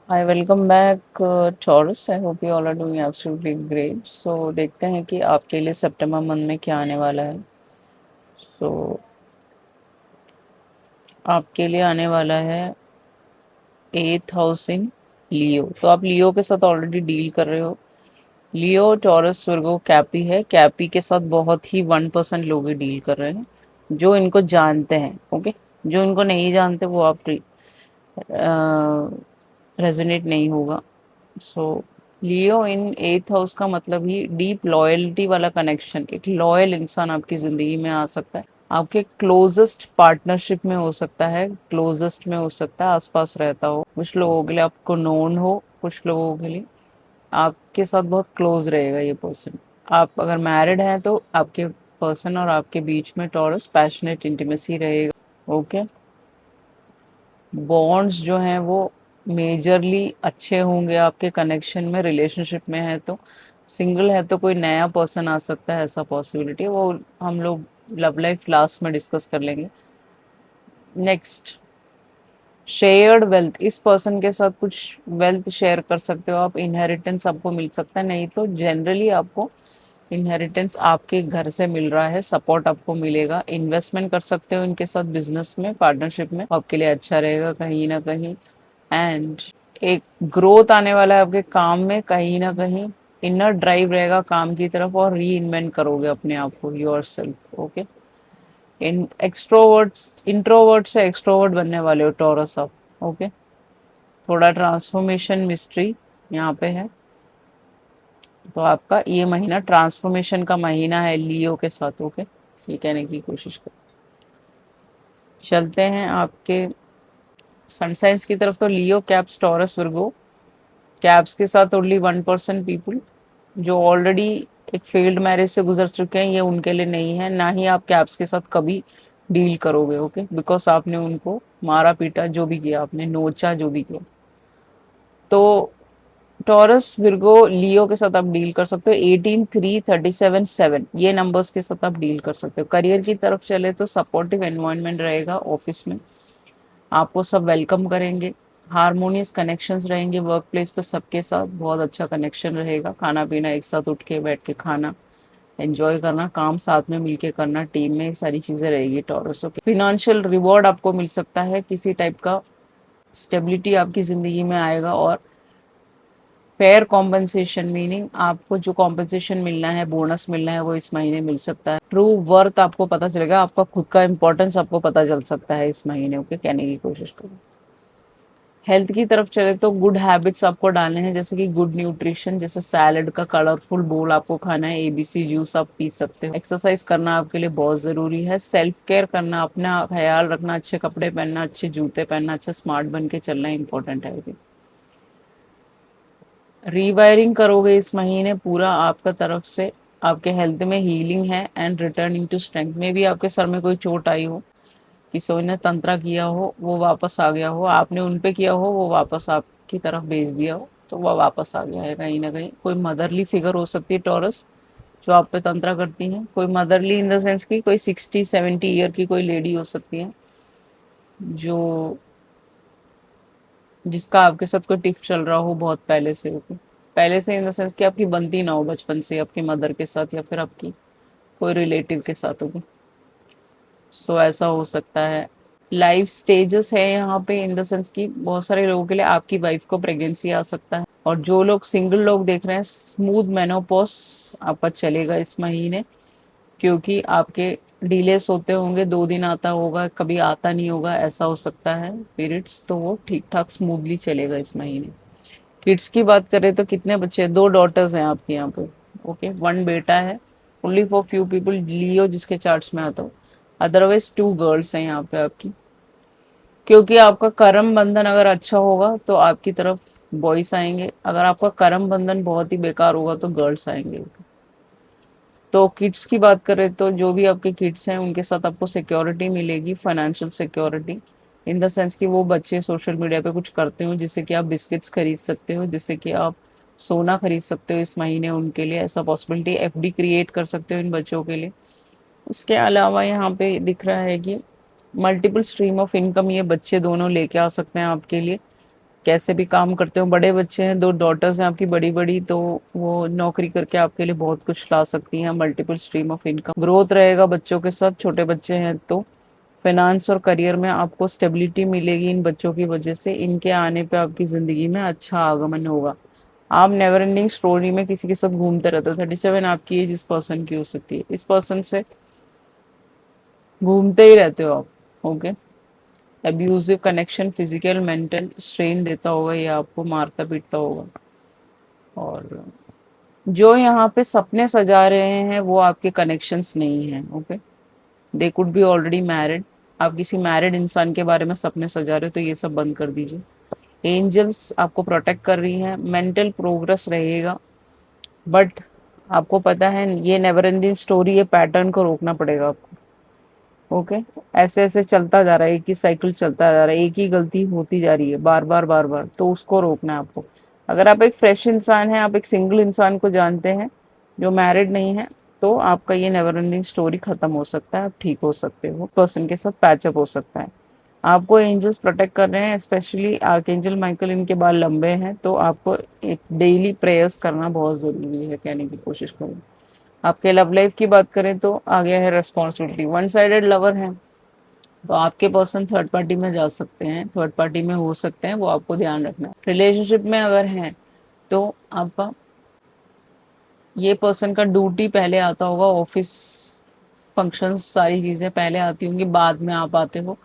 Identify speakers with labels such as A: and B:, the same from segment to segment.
A: Hi, welcome back Taurus. I hope you all are doing absolutely great. So देखते हैं कि आपके लिए सितंबर मंथ में क्या आने वाला है। सो आपके लिए आने वाला है 8,000 लियो। तो आप लियो के साथ ऑलरेडी डील कर रहे हो। लियो, टॉरस, वर्गो, कैपी है। कैपी के साथ बहुत ही 1% लोग ही डील कर रहे हैं जो इनको जानते हैं। ओके, जो इनको नहीं जानते वो आप रेजोनेट नहीं होगा। सो लियो इन 8th हाउस का मतलब ही डीप लॉयल्टी वाला कनेक्शन। एक लॉयल इंसान आपकी जिंदगी में आ सकता है, आपके क्लोजेस्ट पार्टनरशिप में हो सकता है, क्लोजेस्ट में हो सकता है, आसपास रहता हो। कुछ लोगों के लिए आपको नोन हो, कुछ लोगों के लिए आपके साथ बहुत क्लोज रहेगा ये पर्सन। आप अगर मैरिड हैं तो आपके पर्सन और आपके बीच में टॉरस पैशनेट इंटीमेसी रहेगा। ओके, बॉन्ड्स जो हैं वो मेजरली अच्छे होंगे आपके कनेक्शन में। रिलेशनशिप में है तो, सिंगल है तो कोई नया पर्सन आ सकता है, ऐसा पॉसिबिलिटी है। वो हम लोग लव लाइफ लास्ट में डिस्कस कर लेंगे। Next, shared wealth. इस पर्सन के साथ कुछ वेल्थ शेयर कर सकते हो आप। इनहेरिटेंस आपको मिल सकता है, नहीं तो जनरली आपको इनहेरिटेंस आपके घर से मिल रहा है, सपोर्ट आपको मिलेगा। इन्वेस्टमेंट कर सकते हो इनके साथ, बिजनेस में, पार्टनरशिप में, आपके लिए अच्छा रहेगा कहीं ना कहीं। एंड एक ग्रोथ आने वाला है आपके काम में, कहीं ना कहीं इनर ड्राइव रहेगा काम की तरफ, और री इन्वेंट करोगे अपने आप को, your self. Okay, in extrovert introvert से एक्सट्रोवर्ट बनने वाले हो टॉरस आप। ओके, थोड़ा ट्रांसफॉर्मेशन मिस्ट्री यहाँ पे है। तो आपका ये महीना ट्रांसफॉर्मेशन का महीना है लियो के साथ। ओके, ये कहने की कोशिश कर। चलते हैं आपके सनसाइंस की तरफ। तो लियो, कैप्स, टॉरस, विर्गो। कैप्स के साथ ओनली 1% पीपल जो ऑलरेडी एक फेल्ड मैरिज से गुजर चुके हैं, ये उनके लिए नहीं है। ना ही आप कैप्स के साथ कभी डील करोगे। ओके, बिकॉज आपने उनको मारा पीटा, जो भी किया आपने, नोचा, जो भी किया। तो टॉरस, विर्गो, लियो के साथ आप डील कर सकते हो। 18, 3, 37, 7 ये नंबर्स के साथ आप डील कर सकते हो। करियर की तरफ चले तो सपोर्टिव एनवायरनमेंट रहेगा ऑफिस में, आपको सब वेलकम करेंगे। हारमोनियस कनेक्शंस रहेंगे वर्क प्लेस पे, सबके साथ बहुत अच्छा कनेक्शन रहेगा। खाना पीना एक साथ उठ के बैठ के खाना, एंजॉय करना, काम साथ में मिलके करना, टीम में, सारी चीजें रहेगी टॉरस। ओके, फिनेंशियल रिवॉर्ड आपको मिल सकता है, किसी टाइप का स्टेबिलिटी आपकी जिंदगी में आएगा। और फेयर कॉम्पनसेशन, मीनिंग आपको जो कॉम्पनसेशन मिलना है, बोनस मिलना है, वो इस महीने मिल सकता है। ट्रू वर्थ आपको पता चलेगा, आपका खुद का इंपॉर्टेंस आपको पता चल सकता है इस महीने। ओके, कहने की कोशिश करो। हेल्थ की तरफ चले तो गुड हैबिट्स आपको डालने हैं, जैसे कि गुड न्यूट्रिशन, जैसे सैलड का कलरफुल बोल आपको खाना है, एबीसी जूस आप पी सकते हो। एक्सरसाइज करना आपके लिए बहुत जरूरी है। सेल्फ केयर करना, अपना ख्याल रखना, अच्छे कपड़े पहनना, अच्छे जूते पहनना, अच्छा स्मार्ट बन के चलना इंपॉर्टेंट है। रीवायरिंग करोगे इस महीने पूरा आपका तरफ से। आपके हेल्थ में हीलिंग है एंड रिटर्निंग टू स्ट्रेंथ। में भी आपके सर में कोई चोट आई हो, किसी ने तंत्रा किया हो, वो वापस आ गया हो, आपने उन पे किया हो, वो वापस आपकी तरफ भेज दिया हो, तो वो वापस आ गया है कहीं ना कहीं। कोई मदरली फिगर हो सकती है टॉरस, जो आप पे तंत्रा करती हैं। कोई मदरली इन द सेंस की कोई 60-70 ईयर की कोई लेडी हो सकती है, जो जिसका आपके साथ कोई टिफ चल रहा हो बहुत पहले से। ओके, पहले से इन द सेंस कि आपकी बनती ना हो बचपन से आपकी मदर के साथ, या फिर आपकी कोई रिलेटिव के साथ होगी। सो ऐसा हो सकता है। लाइफ स्टेजेस है यहाँ पे, इन द सेंस कि बहुत सारे लोगों के लिए आपकी वाइफ को प्रेगनेंसी आ सकता है। और जो लोग सिंगल लोग देख रहे हैं, स्मूथ मेनोपॉज आपका चलेगा इस महीने, क्योंकि आपके डिलेस होते होंगे, 2 दिन आता होगा, कभी आता नहीं होगा, ऐसा हो सकता है पीरियड्स। तो वो ठीक ठाक स्मूथली चलेगा इस महीने। किड्स की बात करें तो कितने बच्चे हैं? 2 डॉटर्स हैं आपके यहाँ पे। ओके, 1 बेटा है। ओनली फॉर फ्यू पीपल लियो जिसके चार्ट्स में आता हो, अदरवाइज 2 गर्ल्स हैं यहाँ पे आपकी। क्योंकि आपका कर्म बंधन अगर अच्छा होगा तो आपकी तरफ बॉयस आएंगे, अगर आपका कर्म बंधन बहुत ही बेकार होगा तो गर्ल्स आएंगे। तो किड्स की बात करें तो जो भी आपके किड्स हैं उनके साथ आपको सिक्योरिटी मिलेगी, financial security, in the sense कि वो बच्चे सोशल मीडिया पे कुछ करते हो जिससे कि आप बिस्किट्स खरीद सकते हो, जिससे कि आप सोना खरीद सकते हो इस महीने उनके लिए, ऐसा पॉसिबिलिटी। एफडी क्रिएट कर सकते हो इन बच्चों के लिए। उसके अलावा यहाँ पे दिख रहा है कि मल्टीपल स्ट्रीम ऑफ इनकम ये बच्चे दोनों लेके आ सकते हैं आपके लिए। कैसे भी काम करते हो। बड़े बच्चे हैं, 2 डॉटर्स हैं आपकी बड़ी बड़ी, तो वो नौकरी करके आपके लिए बहुत कुछ ला सकती हैं। Multiple stream of income growth रहेगा बच्चों के साथ। छोटे बच्चे हैं तो फाइनेंस और करियर में आपको स्टेबिलिटी मिलेगी इन बच्चों की वजह से। इनके आने पे आपकी जिंदगी में अच्छा आगमन होगा। आप नेवर एंडिंग स्टोरी में किसी के साथ घूमते रहते हो। 37 आपकी एज इस पर्सन की हो सकती है, इस पर्सन से घूमते ही रहते हो आप। Okay. Abusive connection physical mental strain देता होगा, ये आपको मारता पीटता होगा। और जो यहाँ पे सपने सजा रहे हैं वो आपके कनेक्शंस नहीं हैं। Okay. They could be already married. आप किसी मैरिड इंसान के बारे में सपने सजा रहे हो तो ये सब बंद कर दीजिए। एंजल्स आपको प्रोटेक्ट कर रही हैं। मेंटल प्रोग्रेस रहेगा, बट आपको पता है ये नेवर एंडिंग स्टोरी, ये पैटर्न को रोकना पड़ेगा आपको। ओके। ऐसे ऐसे चलता जा रहा है, एक ही साइकिल चलता जा रहा है, एक ही गलती होती जा रही है बार बार बार बार, तो उसको रोकना है आपको। अगर आप एक फ्रेश इंसान हैं, आप एक सिंगल इंसान को जानते हैं जो मैरिड नहीं है, तो आपका ये नेवर एंडिंग स्टोरी खत्म हो सकता है, आप ठीक हो सकते हो, पर्सन के साथ पैचअप हो सकता है। आपको एंजल्स प्रोटेक्ट कर रहे हैं, स्पेशली आर्कएंजल माइकल। इनके बाल लंबे हैं तो आपको एक डेली प्रेयर्स करना बहुत जरूरी है, कहने की कोशिश करूँ। आपके लव लाइफ की बात करें तो आ गया है रिस्पॉन्सिबिलिटी। वन साइडेड लवर है तो आपके पर्सन थर्ड पार्टी में जा सकते हैं, थर्ड पार्टी में हो सकते हैं, वो आपको ध्यान रखना है। रिलेशनशिप में अगर हैं तो आपका ये पर्सन का ड्यूटी पहले आता होगा, ऑफिस फंक्शंस सारी चीजें पहले आती होंगी, बाद में आप आते हो,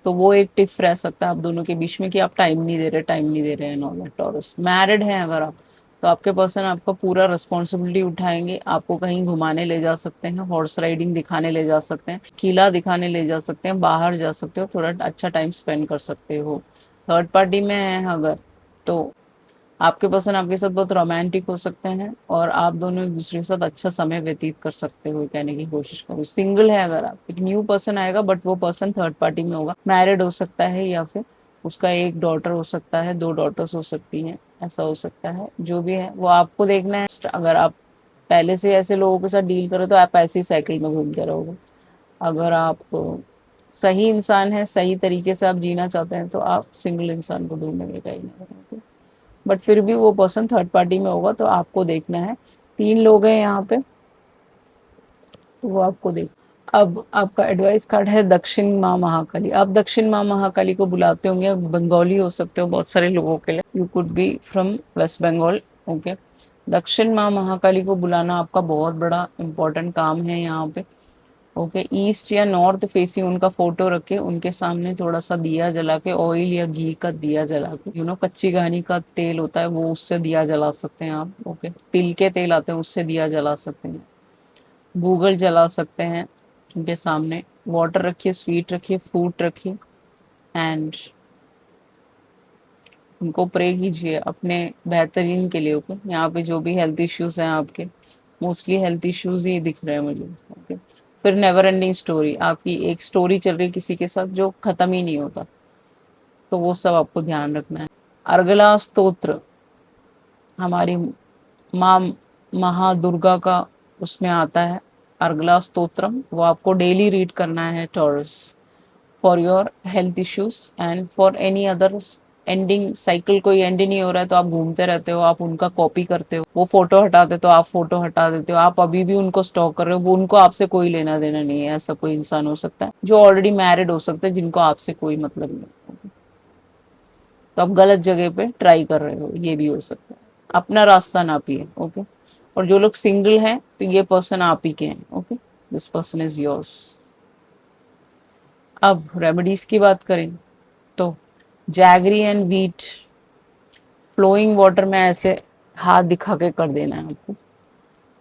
A: तो वो एक टिफ रह सकता है आप दोनों के बीच में कि आप टाइम नहीं दे रहे, टाइम नहीं दे रहे हैं। नॉर्मल टॉरस मैरिड हैं अगर आप, तो आपके पर्सन आपका पूरा रिस्पॉन्सिबिलिटी उठाएंगे। आपको कहीं घुमाने ले जा सकते हैं, हॉर्स राइडिंग दिखाने ले जा सकते हैं, किला दिखाने ले जा सकते हैं, बाहर जा सकते हो, थोड़ा अच्छा टाइम स्पेंड कर सकते हो। थर्ड पार्टी में है अगर, तो आपके पर्सन आपके साथ बहुत रोमांटिक हो सकते हैं और आप दोनों एक दूसरे के साथ अच्छा समय व्यतीत कर सकते हो, कहने की कोशिश करो। सिंगल है अगर आप, एक न्यू पर्सन आएगा बट वो पर्सन थर्ड पार्टी में होगा, मैरिड हो सकता है या फिर उसका एक डॉटर हो सकता है, 2 डॉटर्स हो सकती हैं, ऐसा हो सकता है। जो भी है वो आपको देखना है। अगर आप पहले से ऐसे लोगों के साथ डील करो तो आप ऐसी साइकिल में घूमते रहोगे। अगर आप सही इंसान है, सही तरीके से आप जीना चाहते हैं, तो आप सिंगल इंसान को ढूंढेंगे कहीं ना कहीं। बट फिर भी वो पर्सन थर्ड पार्टी में होगा तो आपको देखना है। 3 लोग हैं यहाँ पे, तो वो आपको देख। अब आपका एडवाइस कार्ड है दक्षिण माँ महाकाली। आप दक्षिण माँ महाकाली को बुलाते होंगे, बंगाली हो सकते हो बहुत सारे लोगों के लिए, you could be from West Bengal. Okay. दक्षिण माँ महाकाली को बुलाना आपका बहुत बड़ा इंपॉर्टेंट काम है यहाँ पे। ओके। ईस्ट या नॉर्थ फेसिंग उनका फोटो रखे, उनके सामने थोड़ा सा दिया जला के, ऑयल या घी का दिया जला के, कच्ची घानी का तेल होता है वो, उससे दिया जला सकते हैं आप। ओके। तिल के तेल आते हैं उससे दिया जला सकते हैं, गूगल जला सकते हैं उनके सामने। वाटर रखिए, स्वीट रखिए, फ्रूट रखिए, एंड उनको प्रे कीजिए अपने बेहतरीन के लिए। ओके। यहाँ पे जो भी हेल्थ इश्यूज हैं आपके, मोस्टली हेल्थ इश्यूज ही दिख रहे हैं मुझे। ओके। फिर नेवर एंडिंग स्टोरी, आपकी एक स्टोरी चल रही है किसी के साथ जो खत्म ही नहीं होता, तो वो सब आपको ध्यान रखना है। अर्गला स्तोत्र हमारी माँ महादुर्गा का उसमें आता है, अर्गला स्तोत्रम, वो आपको डेली रीड करना है taurus, for your health issues and for any others. Ending cycle कोई एंड ही नहीं हो रहा है तो आप घूमते रहते हो, आप उनका कॉपी करते हो, वो फोटो हटाते तो आप फोटो हटा देते हो, आप अभी भी उनको स्टॉक कर रहे हो, वो उनको आपसे कोई लेना देना नहीं है। ऐसा कोई इंसान हो सकता है जो ऑलरेडी मैरिड हो सकता है, जिनको आपसे कोई मतलब नहीं है, तो आप गलत जगह पे ट्राई कर रहे हो, ये भी हो सकता है। अपना रास्ता नापिए। ओके। और जो लोग सिंगल हैं तो ये पर्सन आप ही के हैं। Okay. This person is yours. अब रेमेडीज की बात करें तो jaggery and wheat flowing water में ऐसे हाथ दिखा के कर देना है आपको।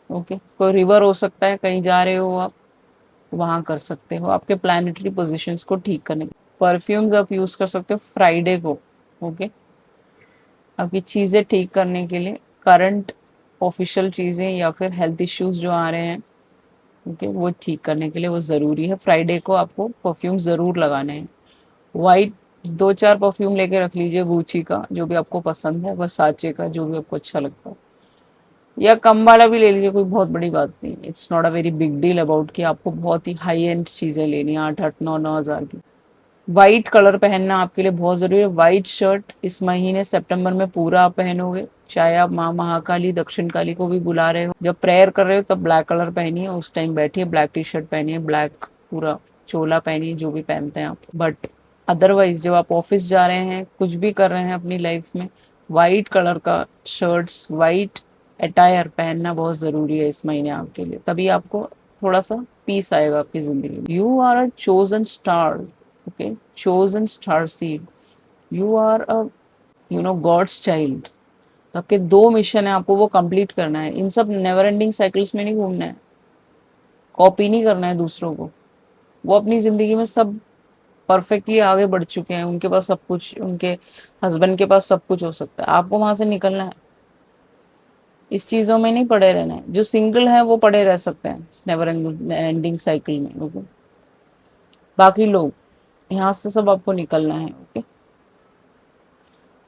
A: ओके। कोई रिवर हो सकता है, कहीं जा रहे हो आप, वहां कर सकते हो, आपके प्लानिटरी पोजीशंस को ठीक करने। परफ्यूम्स आप यूज कर सकते हो फ्राइडे को। ओके। आपकी चीजें ठीक करने के लिए, करंट ऑफिशियल चीजें या फिर हेल्थ इश्यूज जो आ रहे हैं, ओके, वो ठीक करने के लिए वो जरूरी है। फ्राइडे को आपको परफ्यूम जरूर लगाने हैं। वाइट 2-4 परफ्यूम लेके रख लीजिए, गुची का जो भी आपको पसंद है, वर्साचे का जो भी आपको अच्छा लगता है, या कम वाला भी ले लीजिए, कोई बहुत बड़ी बात नहीं। It's not a very big deal about कि आपको बहुत ही हाई एंड चीजें लेनी है 8-8 9-9 हज़ार की। वाइट कलर पहनना आपके लिए बहुत जरूरी है। वाइट शर्ट इस महीने सितंबर में पूरा आप पहनोगे, चाहे आप माँ महाकाली दक्षिण काली को भी बुला रहे हो, जब प्रेयर कर रहे हो तब ब्लैक कलर पहनिए, उस टाइम बैठिए, ब्लैक टी शर्ट पहनिए, ब्लैक पूरा चोला पहनिए, जो भी पहनते हैं आप। बट अदरवाइज जब आप ऑफिस जा रहे हैं, कुछ भी कर रहे हैं अपनी लाइफ में, वाइट कलर का शर्ट्स, वाइट अटायर पहनना बहुत जरूरी है इस महीने आपके लिए, तभी आपको थोड़ा सा पीस आएगा आपकी जिंदगी में। You are a chosen star, okay, chosen star seed, you are a god's child. तो आपके दो मिशन है, आपको वो कंप्लीट करना है। इन सब नेवर एंडिंग साइकिल्स में नहीं घूमना है, कॉपी नहीं करना है दूसरों को। वो अपनी जिंदगी में सब परफेक्टली आगे बढ़ चुके हैं, उनके पास सब कुछ, उनके हस्बैंड के पास सब कुछ हो सकता है, आपको वहां से निकलना है। इस चीजों में नहीं पड़े रहना है। जो सिंगल है वो पड़े रह सकते हैं नेवर एंडिंग साइकिल में, ओके। बाकी लोग, यहाँ से सब आपको निकलना है, ओके।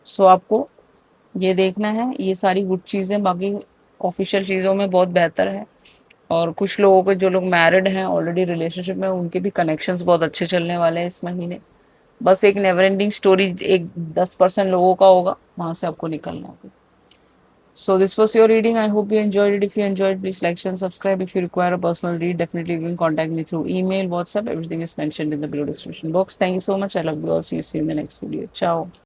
A: सो आपको ये देखना है, ये सारी गुड चीजें, बाकी ऑफिशियल चीजों में बहुत बेहतर है। और कुछ लोगों के, जो लोग मैरिड हैं ऑलरेडी रिलेशनशिप में, उनके भी कनेक्शंस बहुत अच्छे चलने वाले हैं इस महीने। बस एक नेवर एंडिंग स्टोरी एक 10% लोगों का होगा, वहां से आपको निकलना है। So this was your reading. I hope you enjoyed it. If you enjoyed, please like, share, and subscribe. If you require a personal read, definitely you can contact me through email, WhatsApp. Everything is mentioned in the below description box. Thank you so much. I love you all. See you soon in the next video. Ciao.